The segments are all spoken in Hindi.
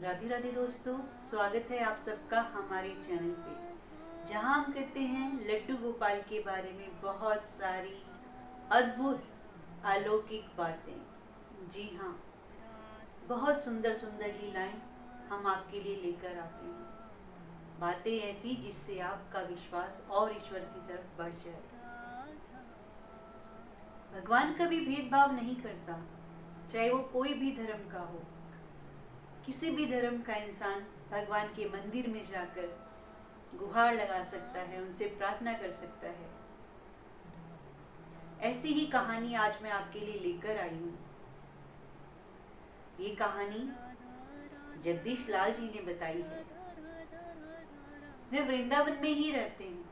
राधे राधे दोस्तों, स्वागत है आप सबका हमारे चैनल पे, जहां हम करते हैं लड्डू गोपाल के बारे में बहुत सारी अद्भुत अलौकिक बातें। जी हाँ, बहुत सुंदर सुंदर लीलाएं हम आपके लिए लेकर आते हैं। बातें ऐसी जिससे आपका विश्वास और ईश्वर की तरफ बढ़ जाए। भगवान कभी भेदभाव नहीं करता, चाहे वो कोई भी धर्म का हो। किसी भी धर्म का इंसान भगवान के मंदिर में जाकर गुहार लगा सकता है, उनसे प्रार्थना कर सकता है। ऐसी ही कहानी आज मैं आपके लिए लेकर आई हूँ। ये कहानी जगदीश लाल जी ने बताई है। वे वृंदावन में ही रहते हैं।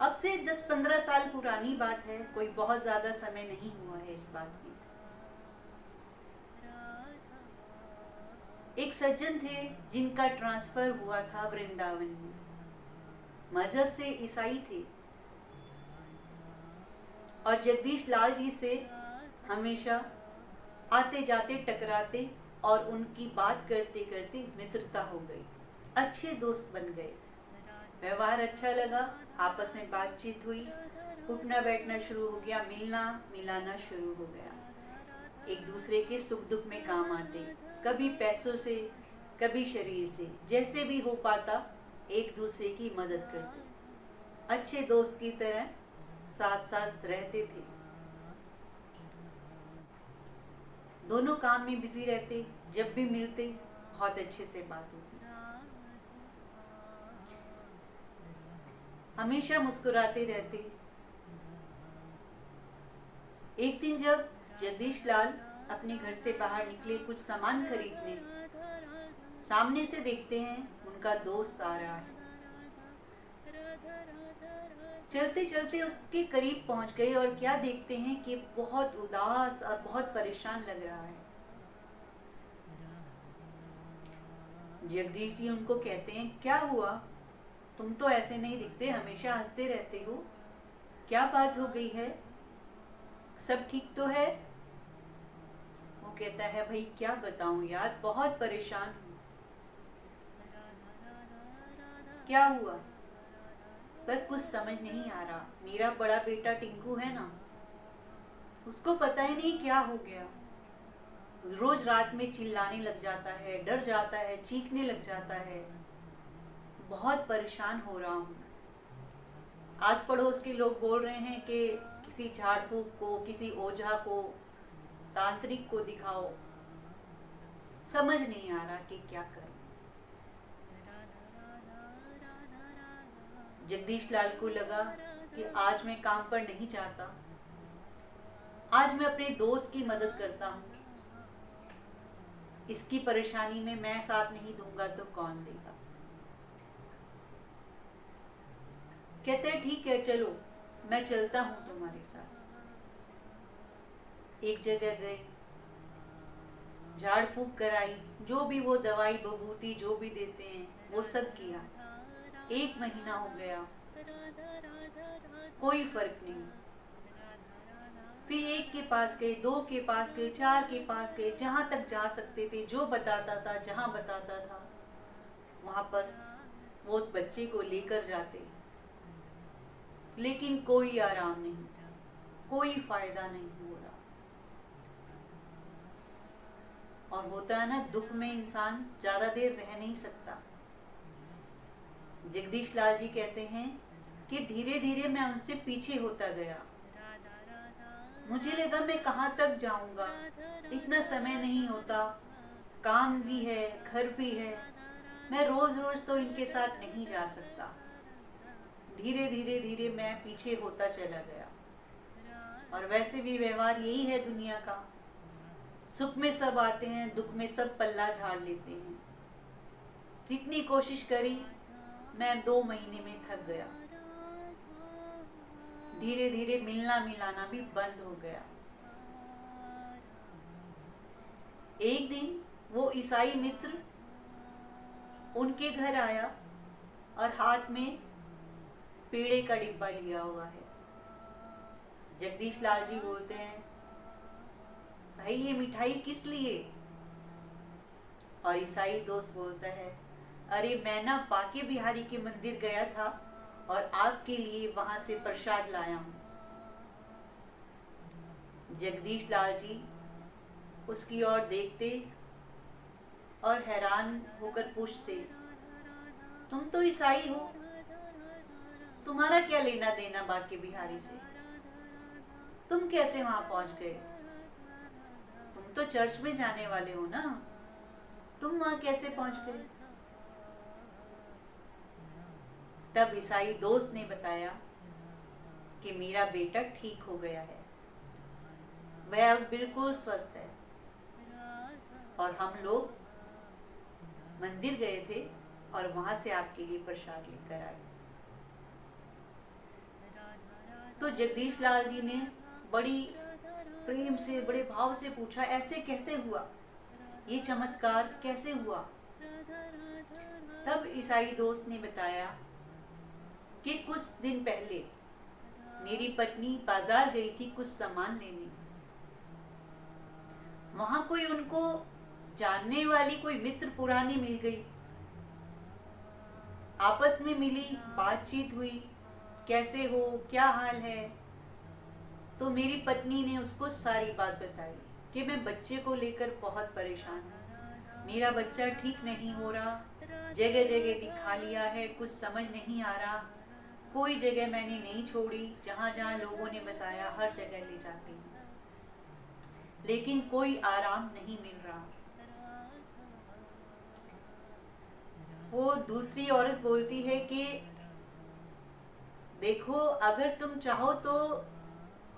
अब से 10-15 साल पुरानी बात है, कोई बहुत ज्यादा समय नहीं हुआ है इस बात में। एक सज्जन थे जिनका ट्रांसफर हुआ था वृंदावन में। मजहब से ईसाई थे और जगदीश लाल जी से हमेशा आते जाते टकराते और उनकी बात करते करते मित्रता हो गई। अच्छे दोस्त बन गए, व्यवहार अच्छा लगा, आपस में बातचीत हुई, उठना बैठना शुरू हो गया, मिलना मिलाना शुरू हो गया। एक दूसरे के सुख दुख में काम आते, कभी पैसों से कभी शरीर से, जैसे भी हो पाता एक दूसरे की मदद करते। अच्छे दोस्त की तरह साथ साथ रहते थे। दोनों काम में बिजी रहते, जब भी मिलते बहुत अच्छे से बात होती, हमेशा मुस्कुराते रहते। एक दिन जब जगदीश लाल अपने घर से बाहर निकले कुछ सामान खरीदने, सामने से देखते हैं उनका दोस्त आ रहा है। चलते चलते उसके करीब पहुंच गए और क्या देखते हैं कि बहुत उदास और बहुत परेशान लग रहा है। जगदीश जी उनको कहते हैं, क्या हुआ, तुम तो ऐसे नहीं दिखते, हमेशा हंसते रहते हो, क्या बात हो गई है, सब ठीक तो है? वो कहता है, भाई क्या बताऊं यार, बहुत परेशान हूं। क्या हुआ? पर कुछ समझ नहीं आ रहा। मेरा बड़ा बेटा टिंकू है ना, उसको पता ही नहीं क्या हो गया, रोज रात में चिल्लाने लग जाता है, डर जाता है, चीखने लग जाता है। बहुत परेशान हो रहा हूँ। आस पड़ोस के लोग बोल रहे हैं कि किसी झाड़ फूक को, किसी ओझा को, तांत्रिक को दिखाओ। समझ नहीं आ रहा कि क्या करें। जगदीश लाल को लगा कि आज मैं काम पर नहीं जाता, आज मैं अपने दोस्त की मदद करता हूँ। इसकी परेशानी में मैं साथ नहीं दूंगा तो कौन देगा। कहते हैं, ठीक है चलो, मैं चलता हूँ तुम्हारे साथ। एक जगह गए, झाड़ फूक कराई, जो भी वो दवाई बबूती जो भी देते हैं वो सब किया। 1 महीना हो गया, कोई फर्क नहीं। फिर एक के पास गए, 2 के पास गए, 4 के पास गए, जहां तक जा सकते थे, जो बताता था, जहां बताता था वहां पर वो उस बच्चे को लेकर जाते। लेकिन कोई आराम नहीं, कोई फायदा नहीं हो रहा। और होता है ना, दुख में इंसान ज्यादा देर रह नहीं सकता। जगदीश लाल जी कहते हैं कि धीरे धीरे मैं उनसे पीछे होता गया। मुझे लगा मैं कहाँ तक जाऊंगा, इतना समय नहीं होता, काम भी है, घर भी है, मैं रोज रोज तो इनके साथ नहीं जा सकता। धीरे धीरे धीरे मैं पीछे होता चला गया। और वैसे भी व्यवहार यही है दुनिया का, सुख में सब आते हैं, दुख में सब पल्ला झाड़ लेते हैं। जितनी कोशिश करी, मैं 2 महीने में थक गया। धीरे धीरे मिलना मिलाना भी बंद हो गया। एक दिन वो ईसाई मित्र उनके घर आया और हाथ में पेड़े का डिब्बा लिया हुआ है। जगदीश लाल जी बोलते हैं, भाई ये मिठाई किस लिए? और ईसाई दोस्त बोलता है, अरे मैं ना बांके बिहारी के मंदिर गया था और आपके लिए वहां से प्रसाद लाया हूँ। जगदीश लाल जी उसकी ओर देखते और हैरान होकर पूछते, तुम तो ईसाई हो, तुम्हारा क्या लेना देना बांके बिहारी से? तुम कैसे वहां पहुंच गए? तुम तो चर्च में जाने वाले हो ना, तुम वहां कैसे पहुंच गए? तब ईसाई दोस्त ने बताया कि मेरा बेटा ठीक हो गया है, वह अब बिल्कुल स्वस्थ है और हम लोग मंदिर गए थे और वहां से आपके लिए प्रसाद लेकर आए। तो जगदीश लाल जी ने बड़ी प्रेम से, बड़े भाव से पूछा, ऐसे कैसे हुआ, ये चमत्कार कैसे हुआ? तब ईसाई दोस्त ने बताया कि कुछ दिन पहले मेरी पत्नी बाजार गई थी कुछ सामान लेने। वहां कोई उनको जानने वाली कोई मित्र पुरानी मिल गई, आपस में मिली, बातचीत हुई, कैसे हो, क्या हाल है। तो मेरी पत्नी ने उसको सारी बात बताई कि मैं बच्चे को लेकर बहुत परेशान हूँ, मेरा बच्चा ठीक नहीं हो रहा, जगह जगह दिखा लिया है, कुछ समझ नहीं आ रहा, कोई जगह मैंने नहीं छोड़ी, जहाँ जहाँ लोगों ने बताया हर जगह ले जाती हूँ, लेकिन कोई आराम नहीं मिल रहा। वो दूसरी औरत बोलती है कि देखो, अगर तुम चाहो तो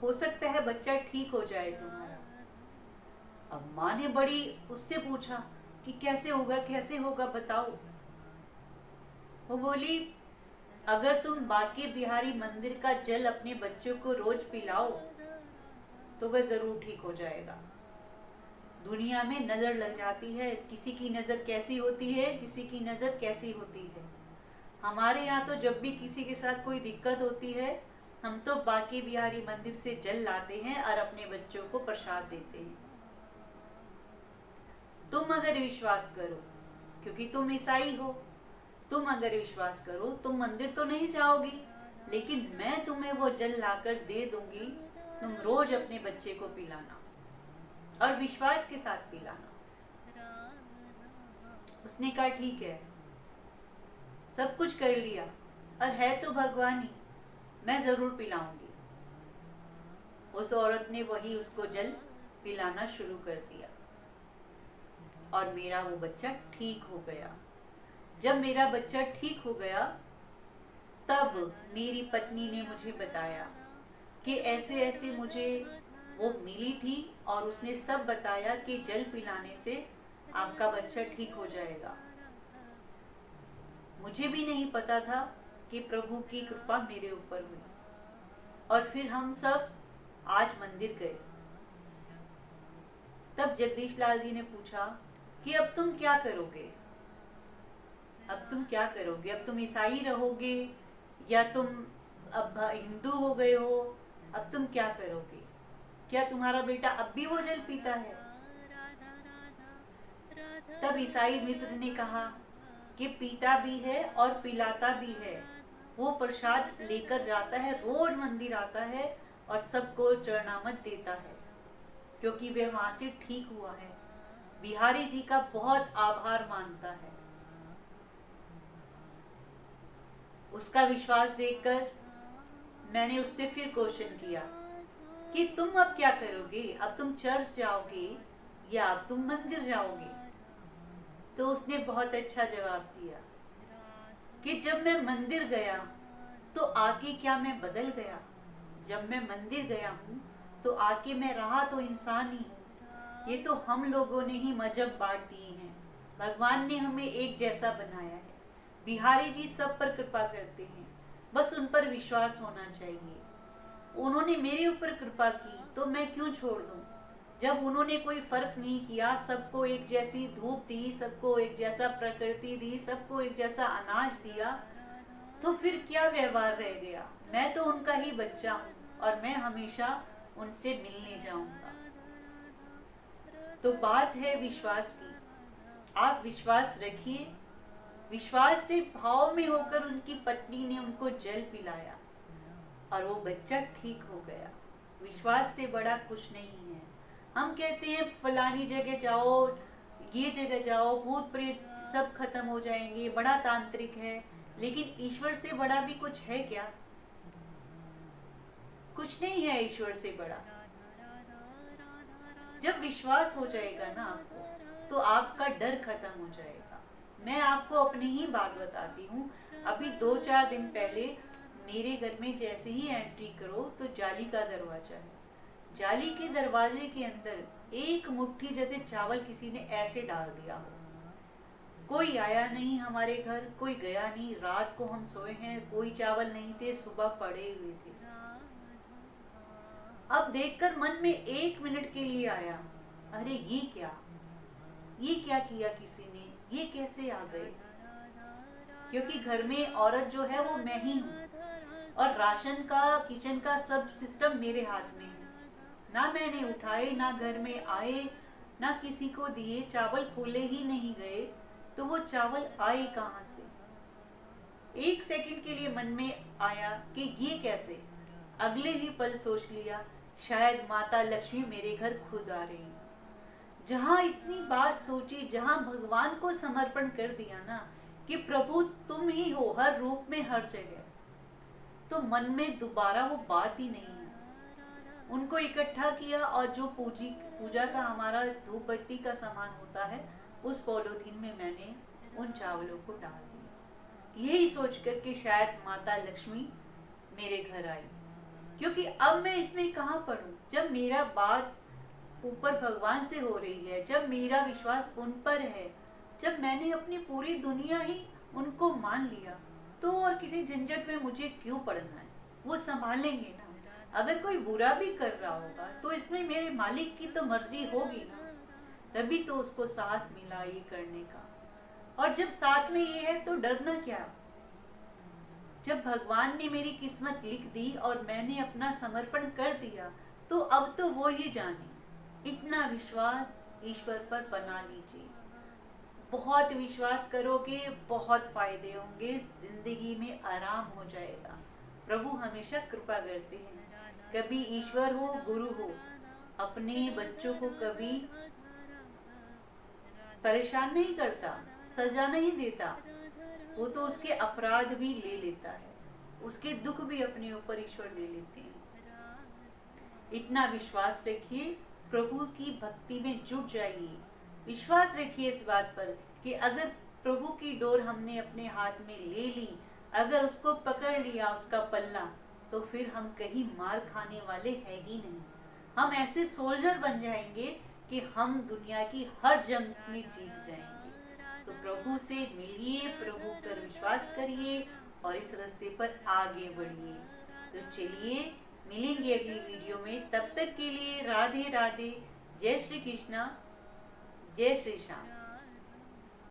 हो सकता है बच्चा ठीक हो जाए तुम्हारा। अब माँ ने बड़ी उससे पूछा कि कैसे होगा, कैसे होगा, बताओ। वो बोली, अगर तुम बांके बिहारी मंदिर का जल अपने बच्चों को रोज पिलाओ तो वह जरूर ठीक हो जाएगा। दुनिया में नजर लग जाती है, किसी की नजर कैसी होती है, किसी की नजर कैसी होती है। हमारे यहाँ तो जब भी किसी के साथ कोई दिक्कत होती है, हम तो बांके बिहारी मंदिर से जल लाते हैं और अपने बच्चों को प्रसाद देते हैं। तुम अगर विश्वास करो, क्योंकि तुम ईसाई हो, तुम अगर विश्वास करो, तुम मंदिर तो नहीं जाओगी, लेकिन मैं तुम्हें वो जल लाकर दे दूंगी, तुम रोज अपने बच्चे को पिलाना और विश्वास के साथ पिलाना। उसने कहा ठीक है, सब कुछ कर लिया और है तो भगवान ही, मैं जरूर पिलाऊंगी। उस औरत ने वही उसको जल पिलाना शुरू कर दिया और मेरा वो बच्चा ठीक हो गया। जब मेरा बच्चा ठीक हो गया, तब मेरी पत्नी ने मुझे बताया कि ऐसे ऐसे मुझे वो मिली थी और उसने सब बताया कि जल पिलाने से आपका बच्चा ठीक हो जाएगा। मुझे भी नहीं पता था कि प्रभु की कृपा मेरे ऊपर हुई। और फिर हम सब आज मंदिर गए। तब जगदीश लाल जी ने पूछा कि अब तुम क्या करोगे, अब तुम क्या करोगे, अब तुम ईसाई रहोगे या तुम अब हिंदू हो गए हो, अब तुम क्या करोगे? क्या तुम्हारा बेटा अब भी वो जल पीता है? तब ईसाई मित्र ने कहा कि पीता भी है और पिलाता भी है। वो प्रसाद लेकर जाता है, रोज मंदिर आता है और सबको चरणामत देता है, क्योंकि वह वहां से ठीक हुआ है। बिहारी जी का बहुत आभार मानता है। उसका विश्वास देखकर मैंने उससे फिर क्वेश्चन किया कि तुम अब क्या करोगे, अब तुम चर्च जाओगे या अब तुम मंदिर जाओगे? तो उसने बहुत अच्छा जवाब दिया कि जब मैं मंदिर गया तो आके क्या मैं बदल गया? जब मैं मंदिर गया हूँ तो आके मैं रहा तो इंसान ही हूँ। ये तो हम लोगों ने ही मजहब बांट दिए हैं, भगवान ने हमें एक जैसा बनाया है। बिहारी जी सब पर कृपा करते हैं, बस उन पर विश्वास होना चाहिए। उन्होंने मेरे ऊपर कृपा की तो मैं क्यों छोड़ दूं? जब उन्होंने कोई फर्क नहीं किया, सबको एक जैसी धूप दी, सबको एक जैसा प्रकृति दी, सबको एक जैसा अनाज दिया, तो फिर क्या व्यवहार रह गया? मैं तो उनका ही बच्चा हूँ और मैं हमेशा उनसे मिलने जाऊंगा। तो बात है विश्वास की। आप विश्वास रखिए। विश्वास से भाव में होकर उनकी पत्नी ने उनको जल पिलाया और वो बच्चा ठीक हो गया। विश्वास से बड़ा कुछ नहीं है। हम कहते हैं फलानी जगह जाओ, ये जगह जाओ, भूत प्रेत सब खत्म हो जाएंगे, बड़ा तांत्रिक है, लेकिन ईश्वर से बड़ा भी कुछ है क्या? कुछ नहीं है ईश्वर से बड़ा। जब विश्वास हो जाएगा ना आपको, तो आपका डर खत्म हो जाएगा। मैं आपको अपनी ही बात बताती हूँ। अभी 2-4 दिन पहले मेरे घर में जैसे ही एंट्री करो तो जाली का दरवाजा है। जाली के दरवाजे के अंदर एक मुट्ठी जैसे चावल किसी ने ऐसे डाल दिया हो। कोई आया नहीं हमारे घर, कोई गया नहीं। रात को हम सोए हैं, कोई चावल नहीं थे, सुबह पड़े हुए थे। अब देखकर मन में 1 मिनट के लिए आया, अरे ये क्या किया किसी ने, ये कैसे आ गए? क्योंकि घर में औरत जो है वो मैं ही हूँ और राशन का, किचन का सब सिस्टम मेरे हाथ में है। ना मैंने उठाए, ना घर में आए, ना किसी को दिए, चावल खोले ही नहीं गए, तो वो चावल आए कहाँ से? 1 सेकंड के लिए मन में आया कि ये कैसे। अगले ही पल सोच लिया, शायद माता लक्ष्मी मेरे घर खुद आ रही है। जहां इतनी बात सोची, जहां भगवान को समर्पण कर दिया ना कि प्रभु तुम ही हो हर रूप में, हर जगह, तो मन में दोबारा वो बात ही नहीं है। उनको इकट्ठा किया और जो पूजा का हमारा धूप बत्ती का सामान होता है, उस पॉलीथीन में मैंने उन चावलों को डाल दिया, यही सोच कर कि शायद माता लक्ष्मी मेरे घर आई। क्योंकि अब मैं इसमें कहाँ पढ़ूं? जब मेरा बात ऊपर भगवान से हो रही है, जब मेरा विश्वास उन पर है, जब मैंने अपनी पूरी दुनिया ही उनको मान लिया, तो और किसी झंझट में मुझे क्यों पड़ना है? वो संभालेंगे ना। अगर कोई बुरा भी कर रहा होगा तो इसमें मेरे मालिक की तो मर्जी होगी ना, तभी तो उसको साहस मिला ये करने का। और जब साथ में ये है तो डरना क्या? जब भगवान ने मेरी किस्मत लिख दी और मैंने अपना समर्पण कर दिया, तो अब तो वो ही जाने। इतना विश्वास ईश्वर पर बना लीजिए। बहुत विश्वास करोगे, बहुत फायदे होंगे, जिंदगी में आराम हो जाएगा। प्रभु हमेशा कृपा करते हैं। कभी ईश्वर हो, गुरु हो, अपने बच्चों को कभी परेशान नहीं करता, सजा नहीं देता। वो तो उसके अपराध भी ले लेता है, उसके दुख भी अपने ऊपर ईश्वर ले लेते हैं। इतना विश्वास रखिए, प्रभु की भक्ति में जुट जाइए। विश्वास रखिए इस बात पर कि अगर प्रभु की डोर हमने अपने हाथ में ले ली, अगर उसको पकड़ लिया उसका पल्ला, तो फिर हम कहीं मार खाने वाले हैं ही नहीं। हम ऐसे सोल्जर बन जाएंगे कि हम दुनिया की हर जंग में जीत जाएंगे। तो प्रभु से मिलिए, प्रभु पर विश्वास करिए और इस रास्ते पर आगे बढ़िए। तो चलिए मिलेंगे अगली वीडियो में। तब तक के लिए राधे राधे, जय श्री कृष्णा, जय श्री श्याम।